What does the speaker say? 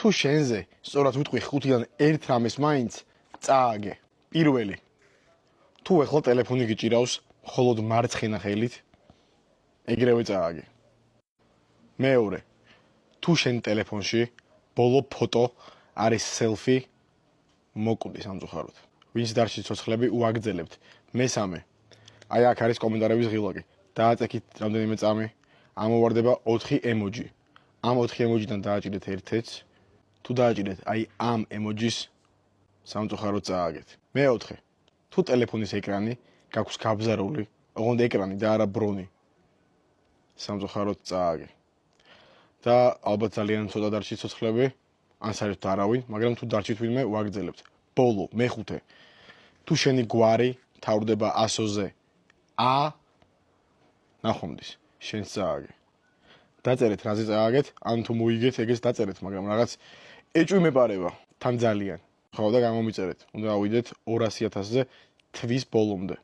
თუ შენზე სწორად ვიტყვი 5-დან 1 რამეს მაინც წააგე. პირველი. თუ ეხლა ტელეფონი გიჭირავს მხოლოდ მარცხენა ხელით, ეგრევე წააგე. მეორე. თუ შენ ტელეფონში ბოლო ფოტო არის სელფი, მოკვდი სამწუხაროდ. ვინც დარჩი ცოცხლები უაგრძელებთ. მესამე. აი აქ არის კომენტარების ღილაკი. დააწექით რამდენიმე წამი. ამოვარდება 4 ემოჯი. ამ 4 ემოჯიდან დააჭირეთ ერთ-ერთს. თუ დააჭირეთ აი ამ ემოჯის, სამწუხაროდ წააგეთ. მეოთხე. თუ ტელეფონის ეკრანი გაქვს გაბზარული, ოღონდ ეკრანი და არა ბრონი, სამწუხაროდ წააგე. და ალბათ ძალიან ცოტა დარჩით ცოცხლები, ან საერთოდ არავინ, მაგრამ თუ დარჩით ვინმე, უაგრძელებთ. ბოლო, მეხუთე. თუ შენი გვარი თავდება 100-ზე A, ნახვამდის, შენს წააგე. დაწერეთ რაზე წააგეთ, ან თუ მოიგეთ, ეგეც დაწერეთ, მაგრამ რაღაც ეჭვი მეპარება, თან ძალიან. ხო და გამომიწერეთ. უნდა ავიდეთ 200.000-ზე თვის ბოლომდე.